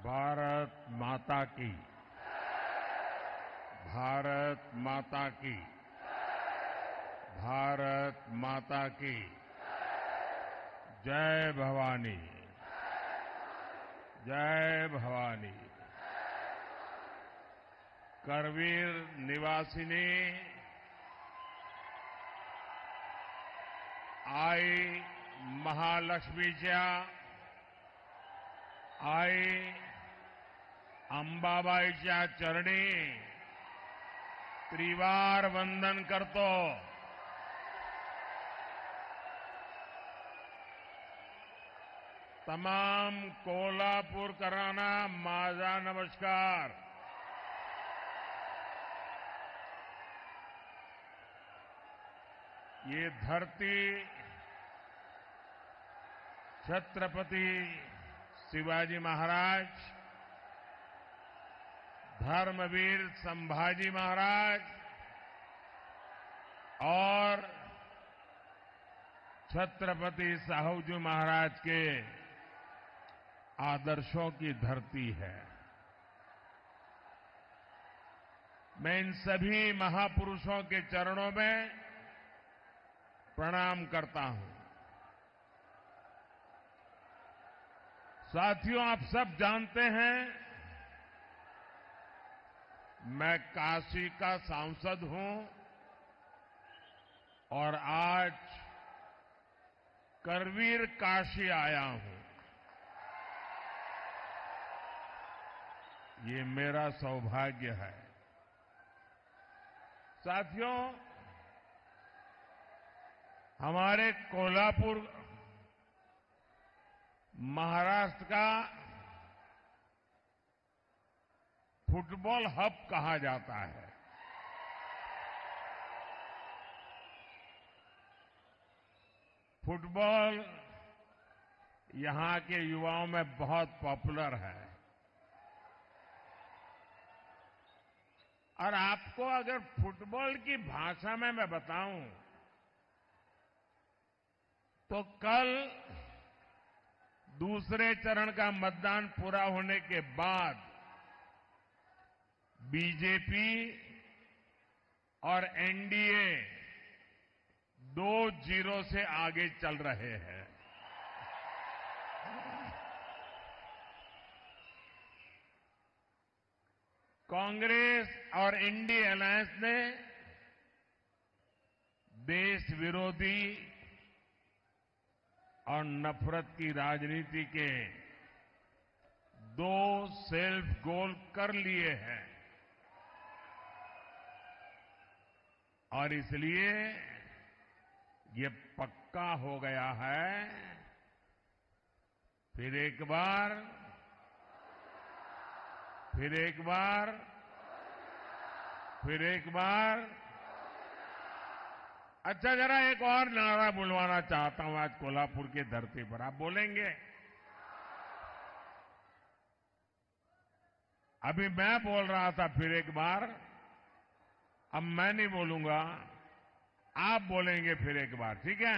भारत माता की, भारत माता की, भारत माता की जय भवानी, जय भवानी। करवीर निवासिनी आई महालक्ष्मीच्या, आई अंबाबाईच्या चरणी त्रिवार वंदन करतो। तमाम कोल्हापूरकरांना माझा नमस्कार। ये धरती छत्रपति शिवाजी महाराज, धर्मवीर संभाजी महाराज और छत्रपति साहूजी महाराज के आदर्शों की धरती है। मैं इन सभी महापुरुषों के चरणों में प्रणाम करता हूं। साथियों, आप सब जानते हैं मैं काशी का सांसद हूं और आज करवीर काशी आया हूं। ये मेरा सौभाग्य है। साथियों, हमारे कोल्हापुर महाराष्ट्र का फुटबॉल हब कहा जाता है। फुटबॉल यहां के युवाओं में बहुत पॉपुलर है और आपको अगर फुटबॉल की भाषा में मैं बताऊं तो कल दूसरे चरण का मतदान पूरा होने के बाद बीजेपी और एनडीए 2-0 से आगे चल रहे हैं। कांग्रेस और इंडिया अलायंस ने देश विरोधी और नफरत की राजनीति के 2 सेल्फ गोल कर लिए हैं और इसलिए ये पक्का हो गया है फिर एक बार, फिर एक बार, फिर एक बार। अच्छा, जरा एक और नारा बुलवाना चाहता हूं आज कोल्हापुर की धरती पर। आप बोलेंगे? अभी मैं बोल रहा था फिर एक बार, अब मैं नहीं बोलूंगा, आप बोलेंगे फिर एक बार, ठीक है?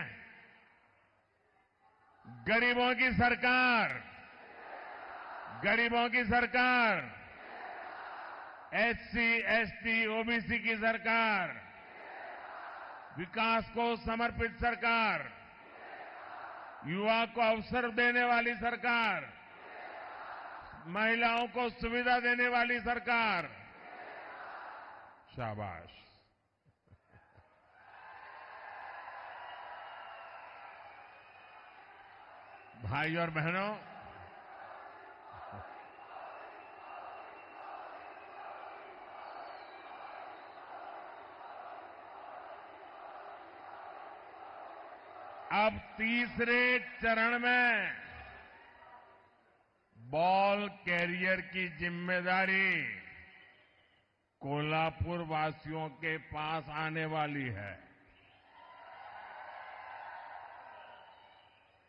गरीबों की सरकार, गरीबों की सरकार, एससी, एसटी, ओबीसी की सरकार, विकास को समर्पित सरकार, युवा को अवसर देने वाली सरकार, महिलाओं को सुविधा देने वाली सरकार। शाबाश। भाई और बहनों, अब तीसरे चरण में बॉल कैरियर की जिम्मेदारी कोल्हापुर वासियों के पास आने वाली है।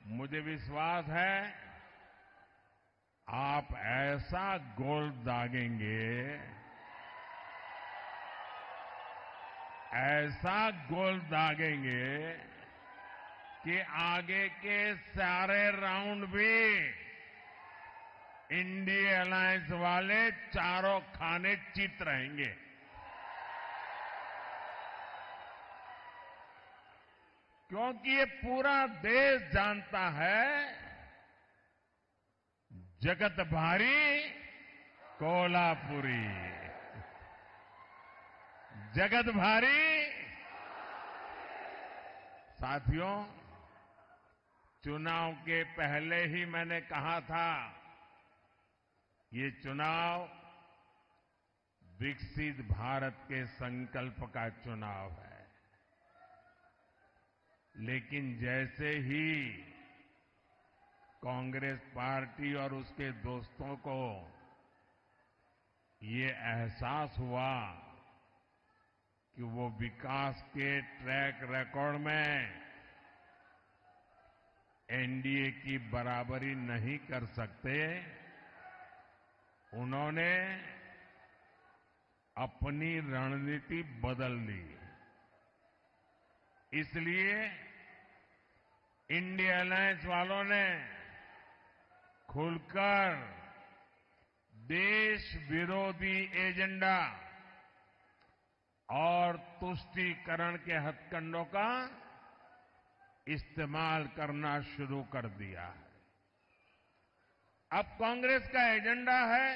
मुझे विश्वास है आप ऐसा गोल दागेंगे, ऐसा गोल दागेंगे कि आगे के सारे राउंड भी इंडिया अलायंस वाले चारों खाने चित रहेंगे। क्योंकि ये पूरा देश जानता है, जगत भारी कोल्हापुरी, जगत भारी। साथियों, चुनाव के पहले ही मैंने कहा था, ये चुनाव विकसित भारत के संकल्प का चुनाव है। लेकिन जैसे ही कांग्रेस पार्टी और उसके दोस्तों को ये एहसास हुआ कि वो विकास के ट्रैक रिकॉर्ड में एनडीए की बराबरी नहीं कर सकते, उन्होंने अपनी रणनीति बदल ली। इसलिए इंडिया अलायंस वालों ने खुलकर देश विरोधी एजेंडा और तुष्टीकरण के हथकंडों का इस्तेमाल करना शुरू कर दिया है। अब कांग्रेस का एजेंडा है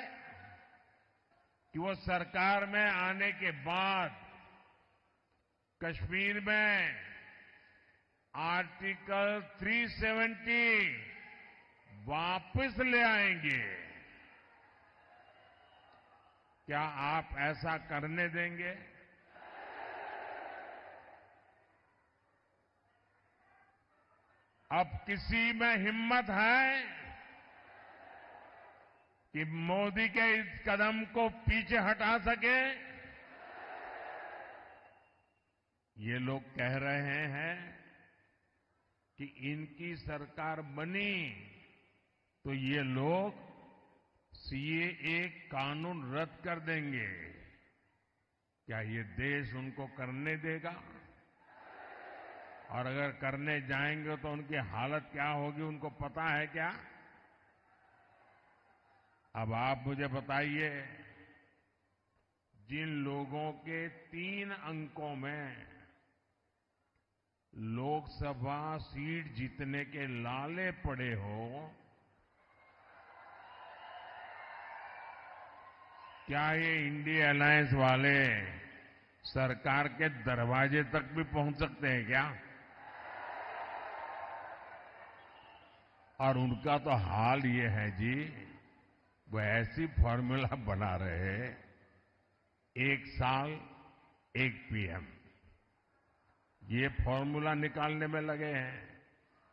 कि वो सरकार में आने के बाद कश्मीर में आर्टिकल 370 वापस ले आएंगे। क्या आप ऐसा करने देंगे? अब किसी में हिम्मत है कि मोदी के इस कदम को पीछे हटा सके? ये लोग कह रहे हैं कि इनकी सरकार बनी तो ये लोग सीएए कानून रद्द कर देंगे। क्या ये देश उनको करने देगा? और अगर करने जाएंगे तो उनकी हालत क्या होगी, उनको पता है क्या? अब आप मुझे बताइए, जिन लोगों के 3 अंकों में लोकसभा सीट जीतने के लाले पड़े हो, क्या ये इंडिया अलायंस वाले सरकार के दरवाजे तक भी पहुंच सकते हैं क्या? और उनका तो हाल ये है जी, वो ऐसी फॉर्मूला बना रहे, 1 साल 1 पीएम, ये फॉर्मूला निकालने में लगे हैं।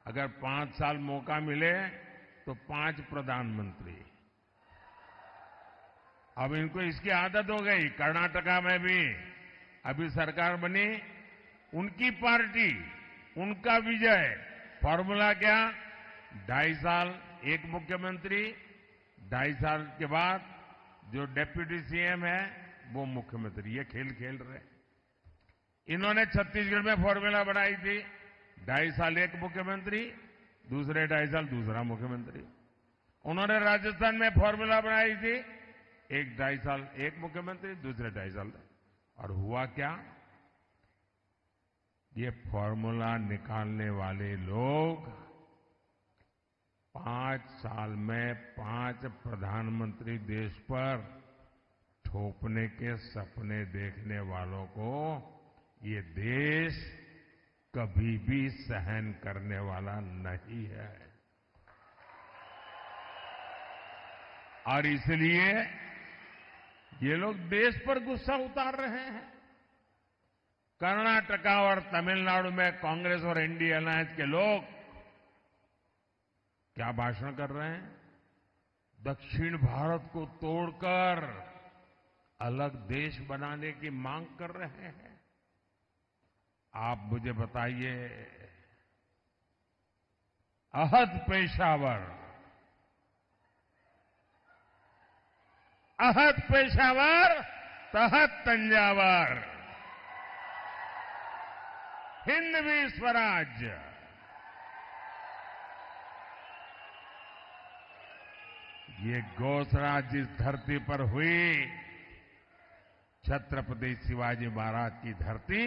अगर 5 साल मौका मिले तो 5 प्रधानमंत्री। अब इनको इसकी आदत हो गई। कर्नाटका में भी अभी सरकार बनी, उनकी पार्टी, उनका विजय। फॉर्मूला क्या? 2.5 साल 1 मुख्यमंत्री, 2.5 साल के बाद जो डेप्यूटी सीएम है वो मुख्यमंत्री। ये खेल खेल रहे। इन्होंने छत्तीसगढ़ में फॉर्मूला बनाई थी, 2.5 साल 1 मुख्यमंत्री, दूसरे 2.5 साल दूसरा मुख्यमंत्री। उन्होंने राजस्थान में फॉर्मूला बनाई थी, 1-2.5 साल 1 मुख्यमंत्री, दूसरे 2.5 साल। और हुआ क्या? ये फॉर्मूला निकालने वाले लोग 5 साल में 5 प्रधानमंत्री देश पर थोपने के सपने देखने वालों को ये देश कभी भी सहन करने वाला नहीं है। और इसलिए ये लोग देश पर गुस्सा उतार रहे हैं। कर्नाटका और तमिलनाडु में कांग्रेस और इंडिया अलायंस के लोग क्या भाषण कर रहे हैं? दक्षिण भारत को तोड़कर अलग देश बनाने की मांग कर रहे हैं। आप मुझे बताइए, अहद पेशावर, अहद पेशावर तहत तंजावर, हिंदवी स्वराज्य। ये घोषणा जिस धरती पर हुई, छत्रपति शिवाजी महाराज की धरती,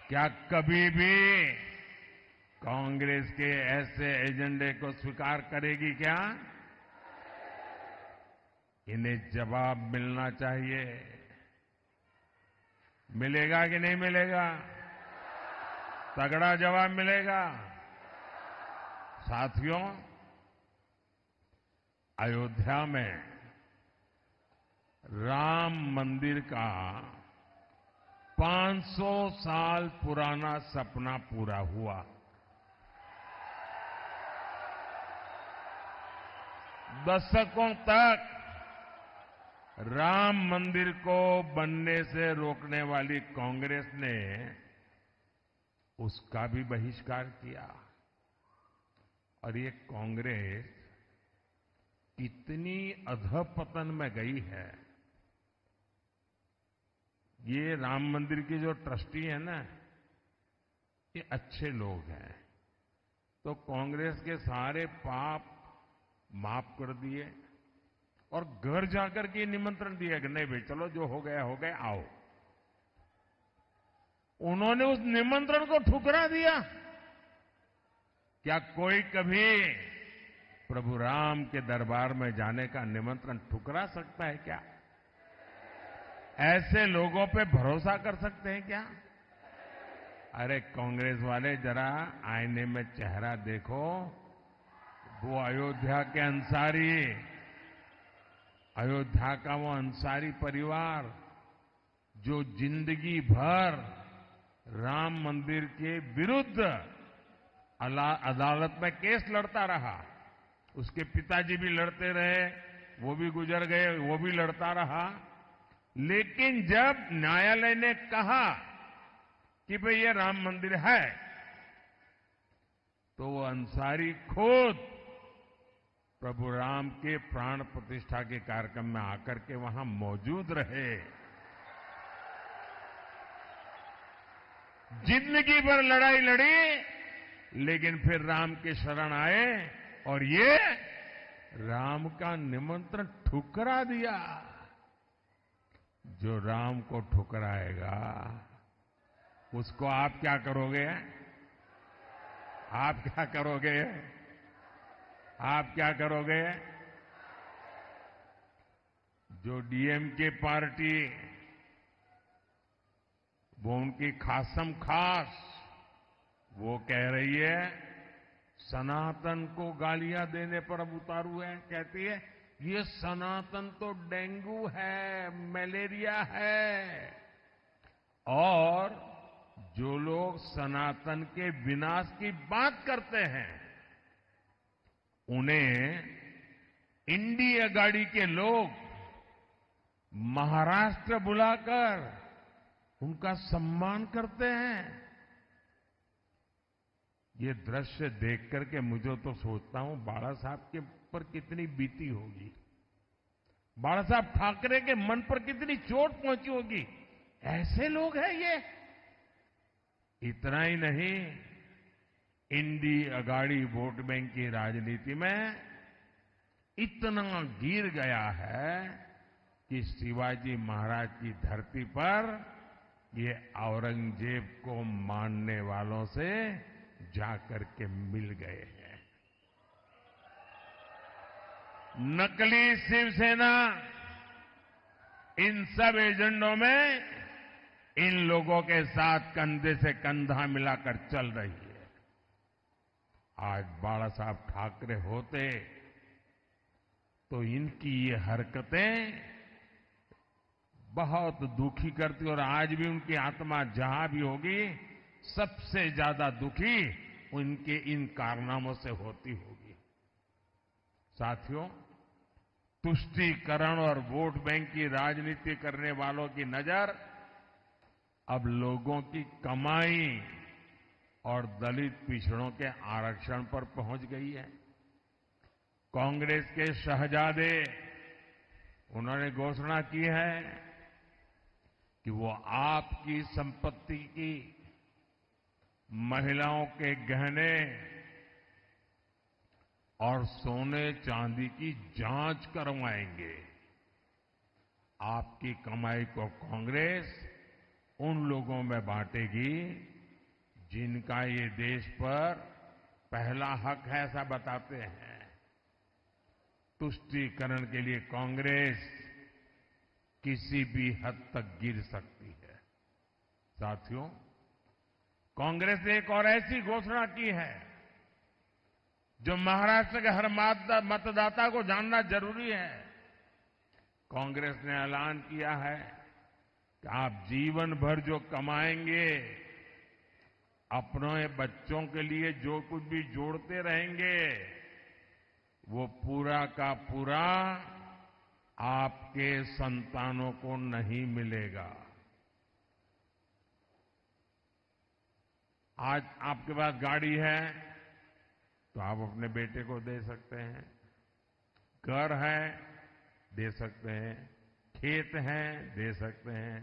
क्या कभी भी कांग्रेस के ऐसे एजेंडे को स्वीकार करेगी क्या? इन्हें जवाब मिलना चाहिए। मिलेगा कि नहीं मिलेगा? तगड़ा जवाब मिलेगा। साथियों, अयोध्या में राम मंदिर का 500 साल पुराना सपना पूरा हुआ। दशकों तक राम मंदिर को बनने से रोकने वाली कांग्रेस ने उसका भी बहिष्कार किया। और ये कांग्रेस कितनी अधपतन में गई है। ये राम मंदिर के जो ट्रस्टी है ना, ये अच्छे लोग हैं, तो कांग्रेस के सारे पाप माफ कर दिए और घर जाकर के निमंत्रण दिया कि नहीं भाई चलो, जो हो गया आओ। उन्होंने उस निमंत्रण को ठुकरा दिया। क्या कोई कभी प्रभु राम के दरबार में जाने का निमंत्रण ठुकरा सकता है क्या? ऐसे लोगों पे भरोसा कर सकते हैं क्या? अरे कांग्रेस वाले, जरा आईने में चेहरा देखो। वो अयोध्या के अंसारी, अयोध्या का वो अंसारी परिवार जो जिंदगी भर राम मंदिर के विरुद्ध अदालत में केस लड़ता रहा। उसके पिताजी भी लड़ते रहे, वो भी गुजर गए, वो भी लड़ता रहा। लेकिन जब न्यायालय ने कहा कि भाई ये राम मंदिर है, तो वो अंसारी खुद प्रभु राम के प्राण प्रतिष्ठा के कार्यक्रम में आकर के वहां मौजूद रहे। जिंदगी भर लड़ाई लड़ी, लेकिन फिर राम के शरण आए और ये राम का निमंत्रण ठुकरा दिया। जो राम को ठुकराएगा उसको आप क्या करोगे? आप क्या करोगे? आप क्या करोगे? जो डीएमके पार्टी, वो उनकी खासम खास वो कह रही है, सनातन को गालियां देने पर अब उतारू है। कहती है ये सनातन तो डेंगू है, मलेरिया है। और जो लोग सनातन के विनाश की बात करते हैं, उन्हें इंडी अगाड़ी के लोग महाराष्ट्र बुलाकर उनका सम्मान करते हैं। ये दृश्य देख करके मुझे तो सोचता हूं बाला साहब के पर कितनी बीती होगी, बाला साहब ठाकरे के मन पर कितनी चोट पहुंची होगी। ऐसे लोग हैं ये। इतना ही नहीं, इंडी अगाड़ी वोट बैंक की राजनीति में इतना गिर गया है कि शिवाजी महाराज की धरती पर ये औरंगजेब को मानने वालों से जाकर के मिल गए हैं। नकली शिवसेना इन सब एजेंडों में इन लोगों के साथ कंधे से कंधा मिलाकर चल रही है। आज बाला साहब ठाकरे होते तो इनकी ये हरकतें बहुत दुखी करती, और आज भी उनकी आत्मा जहां भी होगी, सबसे ज्यादा दुखी उनके इन कारनामों से होती होगी। साथियों, तुष्टीकरण और वोट बैंक की राजनीति करने वालों की नजर अब लोगों की कमाई और दलित पिछड़ों के आरक्षण पर पहुंच गई है। कांग्रेस के शहजादे, उन्होंने घोषणा की है कि वो आपकी संपत्ति की, महिलाओं के गहने, और सोने चांदी की जांच करवाएंगे। आपकी कमाई को कांग्रेस उन लोगों में बांटेगी जिनका ये देश पर पहला हक है, ऐसा बताते हैं। तुष्टीकरण के लिए कांग्रेस किसी भी हद तक गिर सकती है। साथियों, कांग्रेस ने एक और ऐसी घोषणा की है जो महाराष्ट्र के हर मतदाता को जानना जरूरी है। कांग्रेस ने ऐलान किया है कि आप जीवन भर जो कमाएंगे, अपने बच्चों के लिए जो कुछ भी जोड़ते रहेंगे, वो पूरा का पूरा आपके संतानों को नहीं मिलेगा। आज आपके पास गाड़ी है तो आप अपने बेटे को दे सकते हैं, घर है दे सकते हैं, खेत हैं दे सकते हैं।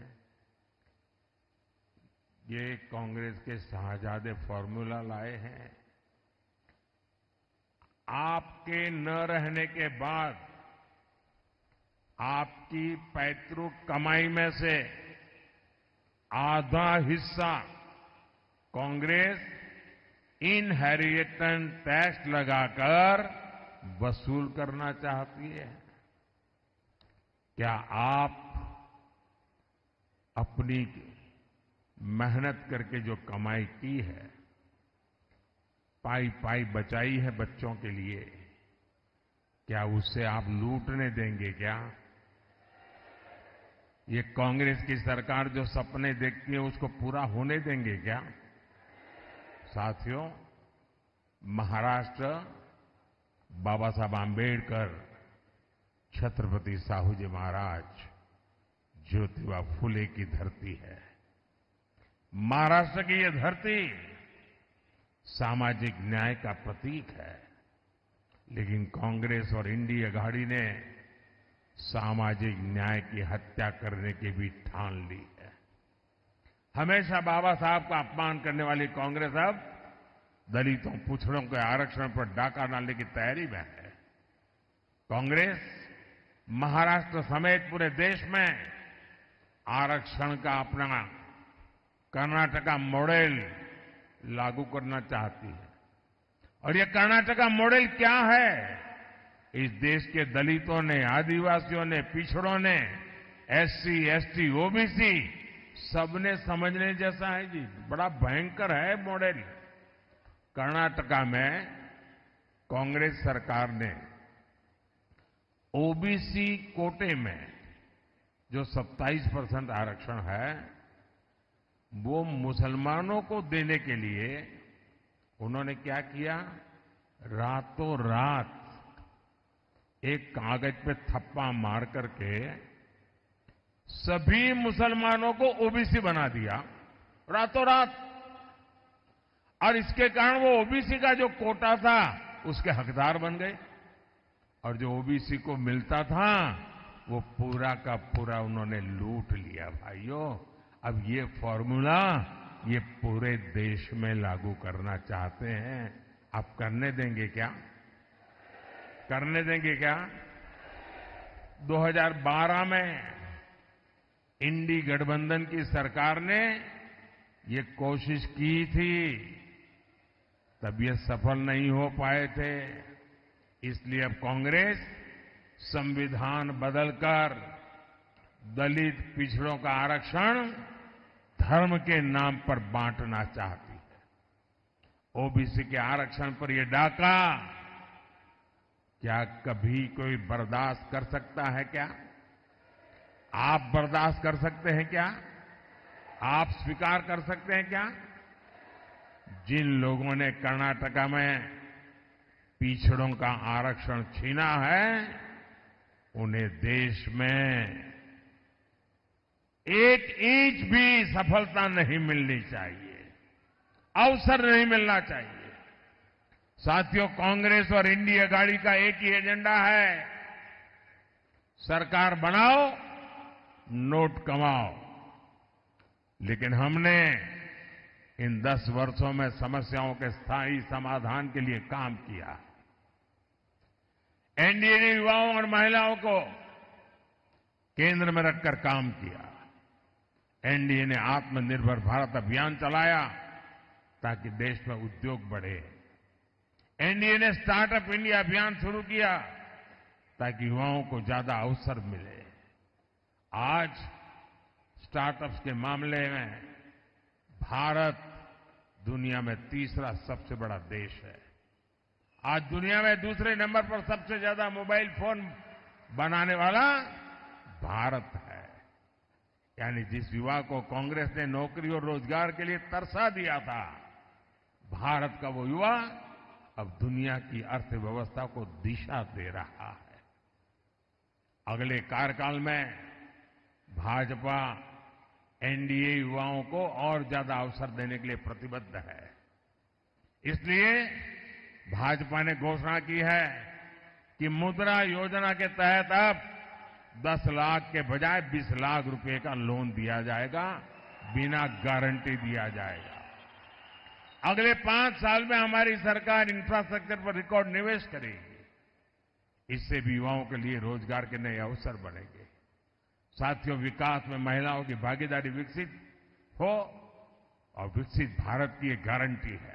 ये कांग्रेस के शाहजादे फॉर्मूला लाए हैं। आपके न रहने के बाद आपकी पैतृक कमाई में से आधा हिस्सा कांग्रेस इनहेरिटेंस टैक्स लगाकर वसूल करना चाहती है। क्या आप अपनी मेहनत करके जो कमाई की है, पाई पाई बचाई है बच्चों के लिए, क्या उससे आप लूटने देंगे क्या? ये कांग्रेस की सरकार जो सपने देखती है उसको पूरा होने देंगे क्या? साथियों, महाराष्ट्र बाबा साहब आंबेडकर, छत्रपति साहू जी महाराज, ज्योतिबा फुले की धरती है। महाराष्ट्र की यह धरती सामाजिक न्याय का प्रतीक है, लेकिन कांग्रेस और इंडिया अघाड़ी ने सामाजिक न्याय की हत्या करने की भी ठान ली है। हमेशा बाबा साहब का अपमान करने वाली कांग्रेस अब दलितों, पिछड़ों के आरक्षण पर डाका डालने की तैयारी में है। कांग्रेस महाराष्ट्र समेत पूरे देश में आरक्षण का अपना कर्नाटका मॉडल लागू करना चाहती है। और ये कर्नाटका मॉडल क्या है? इस देश के दलितों ने, आदिवासियों ने, पिछड़ों ने, एससी, एसटी, ओबीसी सबने समझने जैसा है जी। बड़ा भयंकर है मॉडल। कर्नाटका में कांग्रेस सरकार ने ओबीसी कोटे में जो 27% आरक्षण है, वो मुसलमानों को देने के लिए उन्होंने क्या किया? रातों रात एक कागज पे थप्पा मार करके सभी मुसलमानों को ओबीसी बना दिया, रातों रात। और इसके कारण वो ओबीसी का जो कोटा था उसके हकदार बन गए, और जो ओबीसी को मिलता था वो पूरा का पूरा उन्होंने लूट लिया। भाइयों, अब ये फॉर्मूला ये पूरे देश में लागू करना चाहते हैं। आप करने देंगे क्या? करने देंगे क्या? 2012 में इंडी गठबंधन की सरकार ने ये कोशिश की थी, तब ये सफल नहीं हो पाए थे। इसलिए अब कांग्रेस संविधान बदलकर दलित, पिछड़ों का आरक्षण धर्म के नाम पर बांटना चाहती है। ओबीसी के आरक्षण पर यह डाका क्या कभी कोई बर्दाश्त कर सकता है क्या? आप बर्दाश्त कर सकते हैं क्या? आप स्वीकार कर सकते हैं क्या? जिन लोगों ने कर्नाटका में पिछड़ों का आरक्षण छीना है, उन्हें देश में एक इंच भी सफलता नहीं मिलनी चाहिए, अवसर नहीं मिलना चाहिए। साथियों, कांग्रेस और इंडिया अघाड़ी का एक ही एजेंडा है, सरकार बनाओ, नोट कमाओ। लेकिन हमने इन 10 वर्षों में समस्याओं के स्थायी समाधान के लिए काम किया। एनडीए ने युवाओं और महिलाओं को केंद्र में रखकर काम किया। एनडीए ने आत्मनिर्भर भारत अभियान चलाया ताकि देश में उद्योग बढ़े। एनडीए ने स्टार्टअप इंडिया अभियान शुरू किया ताकि युवाओं को ज्यादा अवसर मिले। आज स्टार्टअप्स के मामले में भारत दुनिया में तीसरा सबसे बड़ा देश है। आज दुनिया में दूसरे नंबर पर सबसे ज्यादा मोबाइल फोन बनाने वाला भारत है। यानी जिस युवा को कांग्रेस ने नौकरी और रोजगार के लिए तरसा दिया था, भारत का वो युवा अब दुनिया की अर्थव्यवस्था को दिशा दे रहा है। अगले कार्यकाल में भाजपा एनडीए युवाओं को और ज्यादा अवसर देने के लिए प्रतिबद्ध है। इसलिए भाजपा ने घोषणा की है कि मुद्रा योजना के तहत अब 10 लाख के बजाय 20 लाख रुपए का लोन दिया जाएगा, बिना गारंटी दिया जाएगा। अगले 5 साल में हमारी सरकार इंफ्रास्ट्रक्चर पर रिकॉर्ड निवेश करेगी। इससे भी युवाओं के लिए रोजगार के नए अवसर बनेंगे। साथियों, विकास में महिलाओं की भागीदारी विकसित हो और विकसित भारत की एक गारंटी है।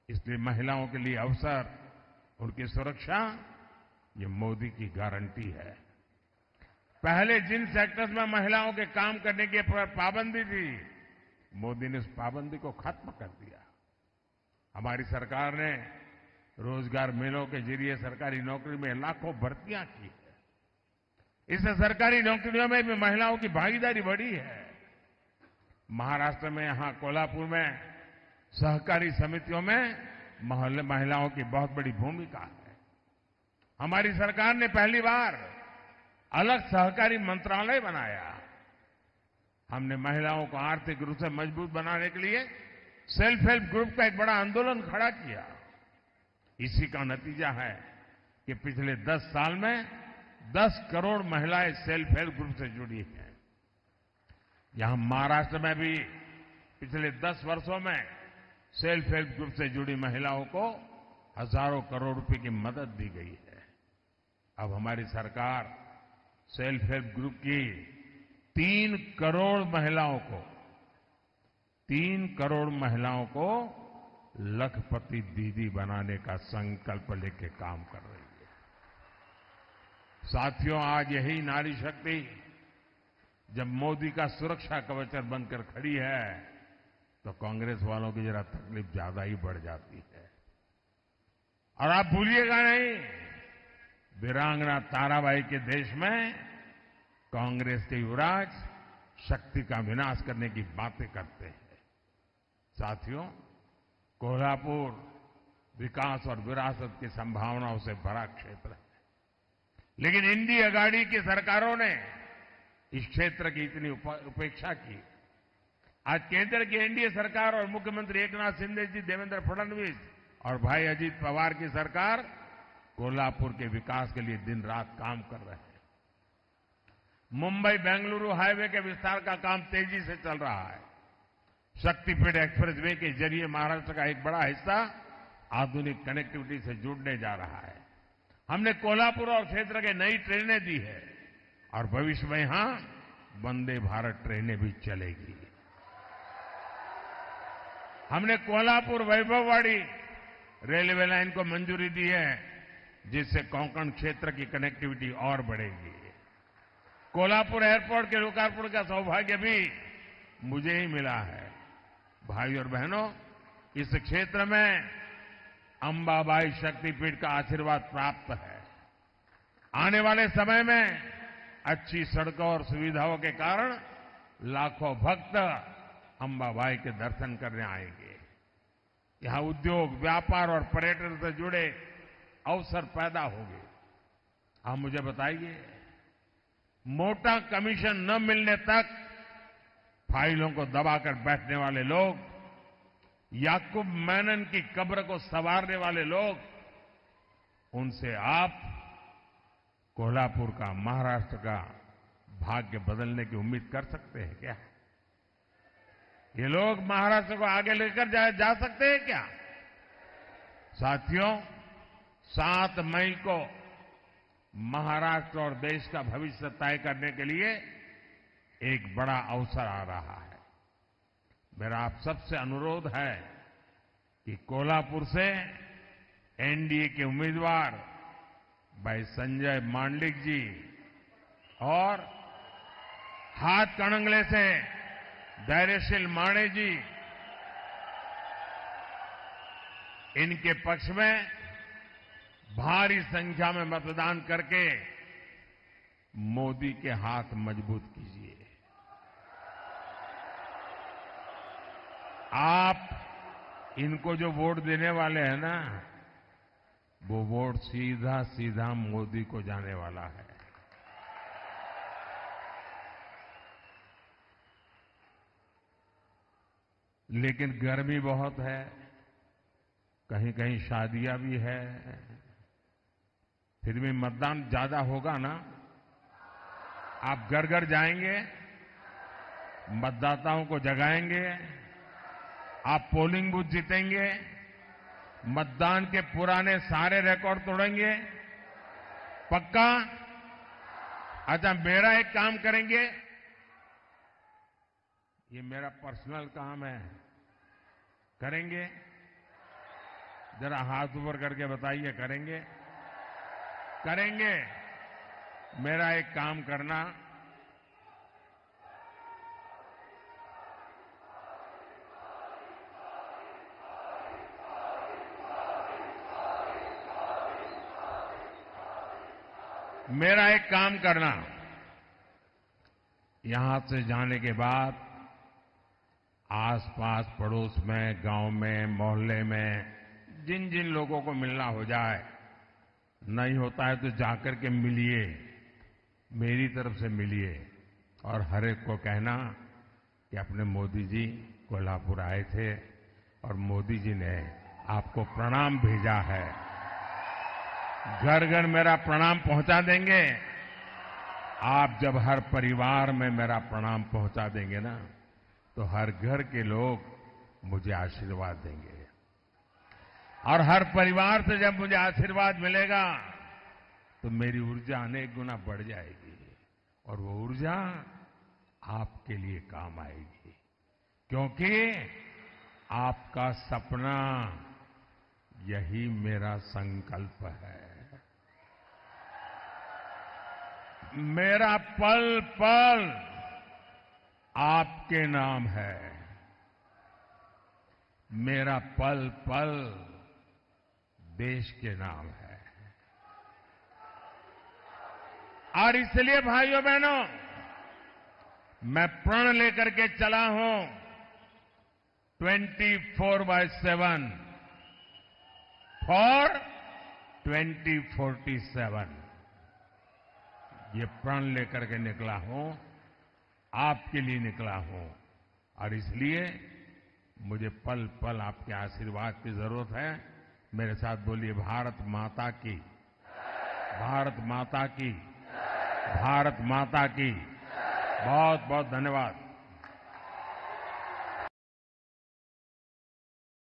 इसलिए महिलाओं के लिए अवसर, उनकी सुरक्षा, ये मोदी की गारंटी है। पहले जिन सेक्टर्स में महिलाओं के काम करने की पाबंदी थी, मोदी ने उस पाबंदी को खत्म कर दिया। हमारी सरकार ने रोजगार मेलों के जरिए सरकारी नौकरी में लाखों भर्तियां की है। इससे सरकारी नौकरियों में भी महिलाओं की भागीदारी बढ़ी है। महाराष्ट्र में, यहां कोल्हापुर में सहकारी समितियों में महिलाओं की बहुत बड़ी भूमिका है। हमारी सरकार ने पहली बार अलग सहकारी मंत्रालय बनाया। हमने महिलाओं को आर्थिक रूप से मजबूत बनाने के लिए सेल्फ हेल्प ग्रुप का एक बड़ा आंदोलन खड़ा किया। इसी का नतीजा है कि पिछले 10 साल में 10 करोड़ महिलाएं सेल्फ हेल्प ग्रुप से जुड़ी हैं। यहां महाराष्ट्र में भी पिछले 10 वर्षों में सेल्फ हेल्प ग्रुप से जुड़ी महिलाओं को हजारों करोड़ रुपए की मदद दी गई है। अब हमारी सरकार सेल्फ हेल्प ग्रुप की 3 करोड़ महिलाओं को लखपति दीदी बनाने का संकल्प लेके काम कर रही है। साथियों, आज यही नारी शक्ति जब मोदी का सुरक्षा कवच बनकर खड़ी है, तो कांग्रेस वालों की जरा तकलीफ ज्यादा ही बढ़ जाती है। और आप भूलिएगा नहीं, वीरांगना ताराबाई के देश में कांग्रेस के युवराज शक्ति का विनाश करने की बातें करते हैं। साथियों, कोल्हापुर विकास और विरासत की संभावनाओं से भरा क्षेत्र है, लेकिन इंडी अगाड़ी की सरकारों ने इस क्षेत्र की इतनी उपेक्षा की। आज केंद्र की एनडीए सरकार और मुख्यमंत्री एकनाथ शिंदे जी, देवेंद्र फडणवीस और भाई अजीत पवार की सरकार कोल्हापुर के विकास के लिए दिन रात काम कर रहे हैं। मुंबई बेंगलुरु हाईवे के विस्तार का काम तेजी से चल रहा है। शक्तिपीठ एक्सप्रेसवे के जरिए महाराष्ट्र का एक बड़ा हिस्सा आधुनिक कनेक्टिविटी से जुड़ने जा रहा है। हमने कोल्हापुर और क्षेत्र के नई ट्रेनें दी है और भविष्य में यहां वंदे भारत ट्रेनें भी चलेगी। हमने कोल्हापुर वैभववाड़ी रेलवे लाइन को मंजूरी दी है, जिससे कोंकण क्षेत्र की कनेक्टिविटी और बढ़ेगी। कोल्हापुर एयरपोर्ट के लोकार्पण का सौभाग्य भी मुझे ही मिला है। भाई और बहनों, इस क्षेत्र में अंबाबाई शक्तिपीठ का आशीर्वाद प्राप्त है। आने वाले समय में अच्छी सड़कों और सुविधाओं के कारण लाखों भक्त अंबाबाई के दर्शन करने आएंगे। यहां उद्योग, व्यापार और पर्यटन से जुड़े अवसर पैदा होंगे। आप मुझे बताइए, मोटा कमीशन न मिलने तक फाइलों को दबाकर बैठने वाले लोग, याकूब मेनन की कब्र को संवारने वाले लोग, उनसे आप कोल्हापुर का, महाराष्ट्र का भाग्य बदलने की उम्मीद कर सकते हैं क्या? ये लोग महाराष्ट्र को आगे लेकर जा सकते हैं क्या? साथियों, 7 मई को महाराष्ट्र और देश का भविष्य तय करने के लिए एक बड़ा अवसर आ रहा है। मेरा आप सबसे अनुरोध है कि कोल्हापुर से एनडीए के उम्मीदवार भाई संजय मांडलिक जी और हाथकणंगले से धैर्यशील माणे जी, इनके पक्ष में भारी संख्या में मतदान करके मोदी के हाथ मजबूत कीजिए। आप इनको जो वोट देने वाले हैं ना, वो वोट सीधा सीधा मोदी को जाने वाला है। लेकिन गर्मी बहुत है, कहीं कहीं शादियां भी है, फिर भी मतदान ज्यादा होगा ना। आप घर घर जाएंगे, मतदाताओं को जगाएंगे, आप पोलिंग बूथ जीतेंगे, मतदान के पुराने सारे रिकॉर्ड तोड़ेंगे, पक्का? अच्छा, मेरा एक काम करेंगे, ये मेरा पर्सनल काम है, करेंगे? जरा हाथ ऊपर करके बताइए, करेंगे? करेंगे? मेरा एक काम करना, यहां से जाने के बाद आसपास पड़ोस में, गांव में, मोहल्ले में जिन जिन लोगों को मिलना हो जाए, नहीं होता है तो जाकर के मिलिए, मेरी तरफ से मिलिए और हर एक को कहना कि अपने मोदी जी कोल्हापुर आए थे और मोदी जी ने आपको प्रणाम भेजा है। घर घर मेरा प्रणाम पहुंचा देंगे। आप जब हर परिवार में मेरा प्रणाम पहुंचा देंगे ना, तो हर घर के लोग मुझे आशीर्वाद देंगे और हर परिवार से जब मुझे आशीर्वाद मिलेगा तो मेरी ऊर्जा अनेक गुना बढ़ जाएगी और वो ऊर्जा आपके लिए काम आएगी, क्योंकि आपका सपना यही मेरा संकल्प है। मेरा पल पल आपके नाम है, मेरा पल पल देश के नाम है। और इसलिए भाइयों बहनों, मैं प्रण लेकर के चला हूं 24/7 फॉर 2047। ये प्रण लेकर के निकला हूं, आपके लिए निकला हूं और इसलिए मुझे पल पल आपके आशीर्वाद की जरूरत है। मेरे साथ बोलिए, भारत माता की, भारत माता की, भारत माता की। बहुत बहुत धन्यवाद।